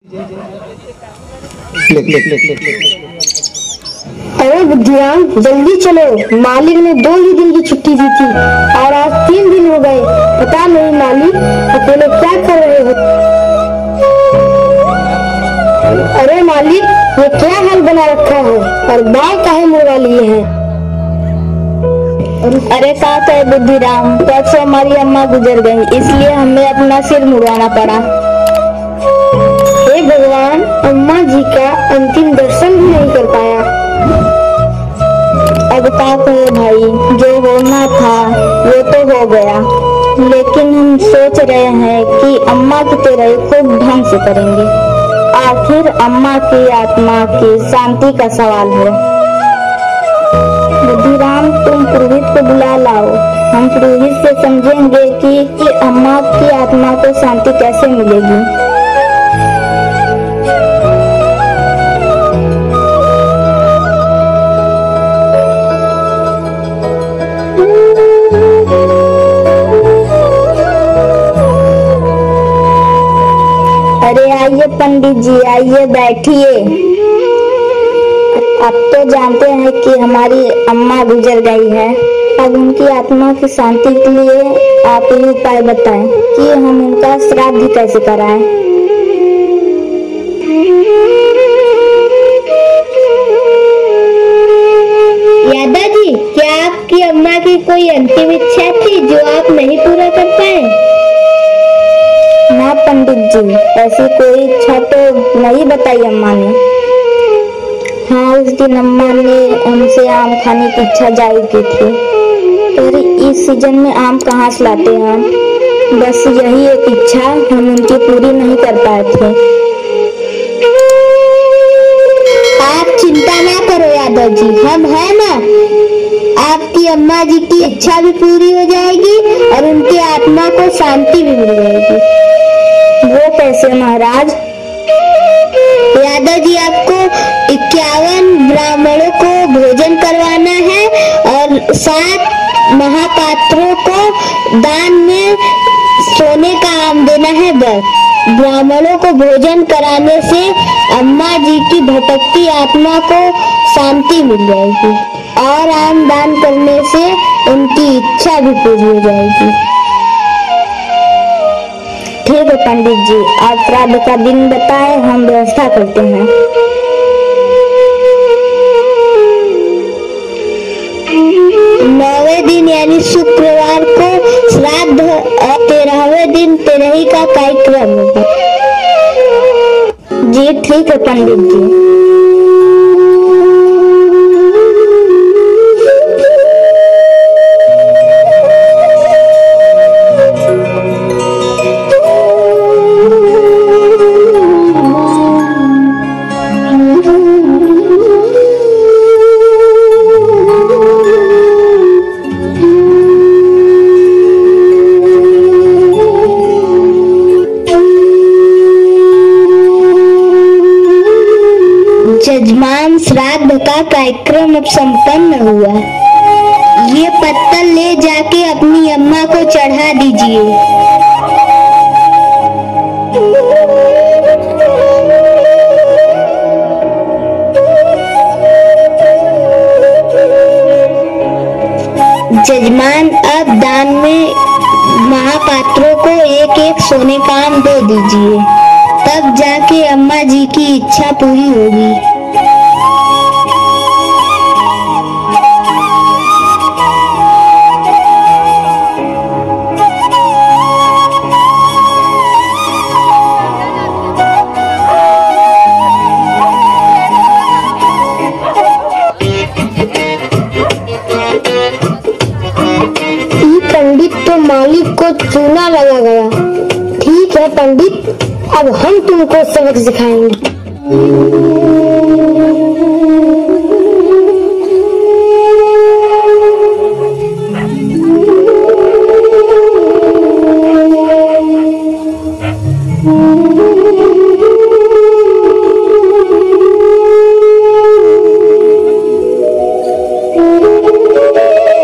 अरे बुद्धिराम जल्दी चलो, मालिक ने 2 ही दिन की छुट्टी दी थी और आज 3 दिन हो गए। पता नहीं मालिक अकेले क्या कर रहे हो। अरे मालिक ये क्या हाल बना रखा है और बाल काहे मुड़वा लिए हैं। अरे क्या कहे बुद्धिराम, परसों हमारी अम्मा गुजर गई, इसलिए हमें अपना सिर मुड़वाना पड़ा। हे भगवान, अम्मा जी का अंतिम दर्शन भी नहीं कर पाया। अब क्या कहे भाई, जो होना था वो तो हो गया, लेकिन हम सोच रहे हैं कि अम्मा की तेराई खूब ढंग से करेंगे। आखिर अम्मा की आत्मा की शांति का सवाल है। बुद्धिराम तुम पुरोहित को बुला लाओ, हम पुरोहित से समझेंगे कि अम्मा की आत्मा को शांति कैसे मिलेगी। अरे आइए पंडित जी, आइए बैठिए। अब तो जानते हैं कि हमारी अम्मा गुजर गई है, अब उनकी आत्मा की शांति के लिए आप ही उपाय बताएं कि हम उनका श्राद्ध कैसे कराएं। यादा जी, क्या आपकी अम्मा की कोई अंतिम इच्छा थी जो आप नहीं पूरा कर पाए? ना पंडित जी, ऐसी कोई इच्छा तो नहीं बताई अम्मा ने। हाँ, उस दिन अम्मा ने हमसे आम खाने की इच्छा जाहिर की थी, पर इस सीजन में आम कहाँ से लाते हैं हम। बस यही एक इच्छा हम उनकी पूरी नहीं कर पाए थे। आप चिंता ना करो यादव जी, हम हैं ना। आपकी अम्मा जी की इच्छा भी पूरी हो जाएगी और उनकी आत्मा को शांति भी मिल जाएगी। वो कैसे महाराज? यादव जी, आपको 51 ब्राह्मणों को भोजन करवाना है और 7 महापात्रों को दान में सोने का आम देना है। बस ब्राह्मणों को भोजन कराने से अम्मा जी की भटकती आत्मा को शांति मिल जाएगी और आम दान करने से उनकी इच्छा भी पूरी हो जाएगी। ठीक है पंडित जी, आप श्राद्ध का दिन बताएं, हम व्यवस्था करते हैं। 9वें दिन यानी शुक्रवार को श्राद्ध और 13वें दिन तेरही का कार्यक्रम होगा। जी ठीक है पंडित जी। जजमान, श्राद्ध का कार्यक्रम अब संपन्न हुआ। ये पत्तल ले जाके अपनी अम्मा को चढ़ा दीजिए। जजमान, अब दान में महापात्रों को एक एक सोने का आम दे दीजिए, तब जाके अम्मा जी की इच्छा पूरी होगी। पंडित तो मालिक को चूना लगा गया। ठीक है पंडित, अब हम तुमको सबक सिखाएंगे।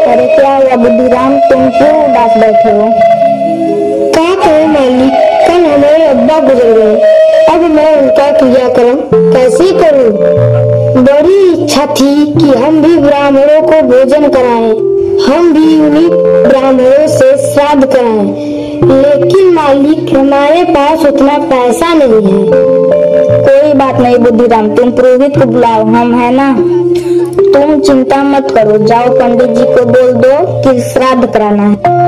अरे क्या हुआ बुद्धिराम, तुम क्यों उदास बैठे हो? क्या कहे मालिक, कल हमारे अब्बा गुजर गए, अब मैं उनका कैसे करूं? बड़ी इच्छा थी कि हम भी ब्राह्मणों को भोजन कराएं, हम भी उन्हीं ब्राह्मणों से श्राद्ध कराएं, लेकिन मालिक हमारे पास उतना पैसा नहीं है। कोई बात नहीं बुद्धिराम, तुम पुरोहित को बुलाओ, हम है ना। तुम चिंता मत करो, जाओ पंडित जी को बोल दो कि श्राद्ध कराना है।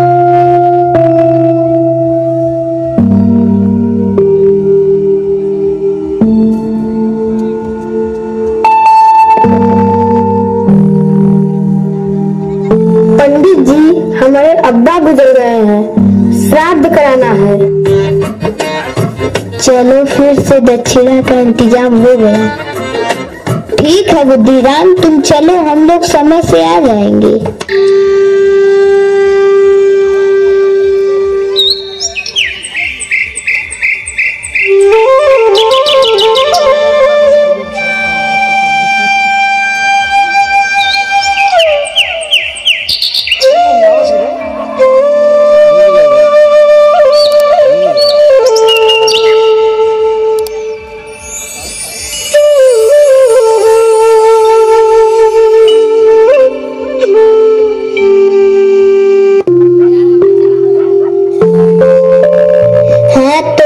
पंडित जी, हमारे अब्बा गुजर गए हैं, श्राद्ध कराना है। चलो फिर से दक्षिणा का इंतजाम हो गया। ठीक है बुद्धिराम, तुम चलो, हम लोग समय से आ जाएंगे।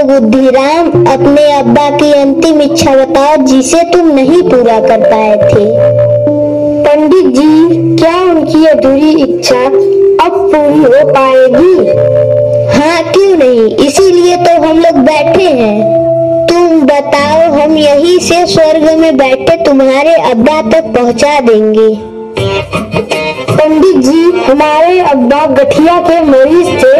बुद्धिराम, अपने अब्बा की अंतिम इच्छा बताओ जिसे तुम नहीं पूरा कर पाए थे। पंडित जी, क्या उनकी अधूरी इच्छा अब पूरी हो पाएगी? हाँ, क्यों नहीं, इसीलिए तो हम लोग बैठे हैं। तुम बताओ, हम यहीं से स्वर्ग में बैठे तुम्हारे अब्बा तक पहुंचा देंगे। पंडित जी, हमारे अब्बा गठिया के मरीज थे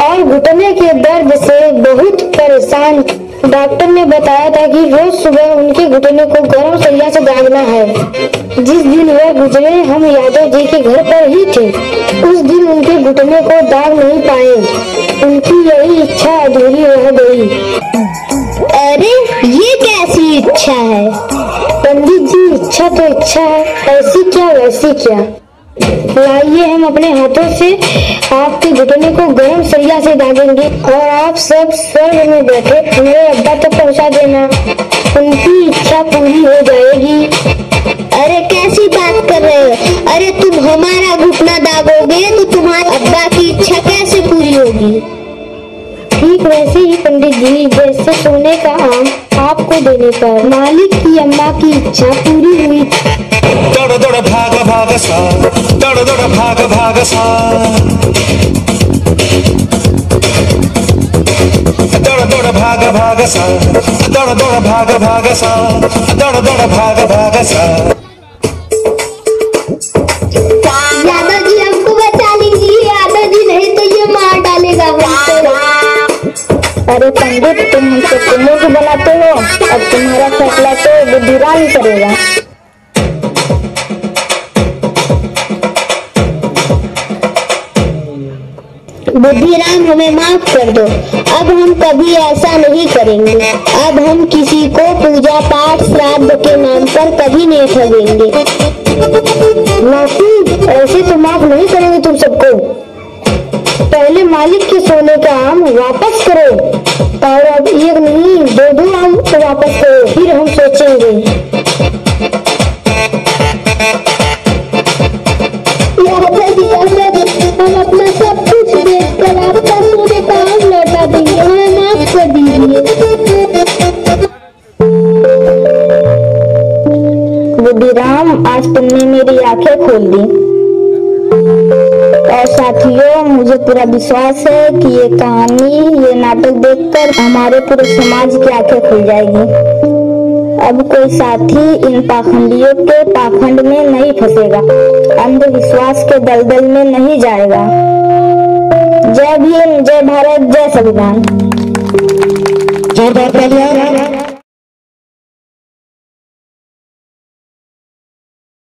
और घुटने के दर्द से बहुत परेशान। डॉक्टर ने बताया था कि रोज सुबह उनके घुटने को गर्म सरिया से दागना है। जिस दिन वह गुजरे, हम यादव जी के घर पर ही थे। उस दिन उनके घुटने को दाग नहीं पाए। उनकी यही इच्छा अधूरी रह गई। अरे, ये कैसी इच्छा है? पंडित जी, इच्छा तो इच्छा है, ऐसी क्या वैसी क्या। लाइए, हम अपने हाथों से आपके घुटने को गर्म सरिया से दागेंगे और आप सब स्वर्ग में बैठे मेरे अब्बा तक पहुंचा देना। उनकी इच्छा पूरी हो जाएगी। अरे, कैसी बात कर रहे हो? अरे, तुम हमारा घुटना दागोगे तो तुम्हारे अब्बा की इच्छा कैसे पूरी होगी? ठीक वैसे ही पंडित जी, जैसे सोने का आम आपको देने पर मालिक की अम्मा की इच्छा पूरी हुई। दौड़ दौड़ भाग भाग सा, दौड़ दौड़ भाग भाग सा, दौड़ दौड़ भाग भाग सा, दौड़ दौड़ भाग भाग सा, दौड़ दौड़ भाग भाग सा। यादव जी, हमको बचा लीजिए। यादव जी, नहीं तो ये मार डालेगा हमको। अरे पंडित, तुम हमसे पुण्य को बनाते हो, अब तुम्हारा फैसला तो बुद्धिराम ही करेगा। बुद्धिराम, हमें माफ कर दो। अब हम कभी ऐसा नहीं करेंगे। अब हम किसी को पूजा पाठ श्राद्ध के नाम पर कभी नहीं ठगेंगे। माफी, ऐसे तो माफ नहीं करेंगे तुम सबको। पहले मालिक के सोने का आम वापस करो और अब एक नहीं, दो आम वापस करो, फिर हम सोचेंगे। हम अपना सब कुछ बेचकर आपका सोने का आम लौटा देंगे। हमें माफ कर दीजिए। बुद्धिराम, आज तुमने मेरी आंखें खोल दी। और साथियों, मुझे पूरा विश्वास है कि ये कहानी, ये नाटक देखकर हमारे पूरे समाज की आंखें खुल जाएगी। अब कोई साथी इन पाखंडियों के पाखंड में नहीं फंसेगा, अंधविश्वास के दलदल में नहीं जाएगा। जय भीम, जय भारत, जय संविधान। जोरदार तालियां।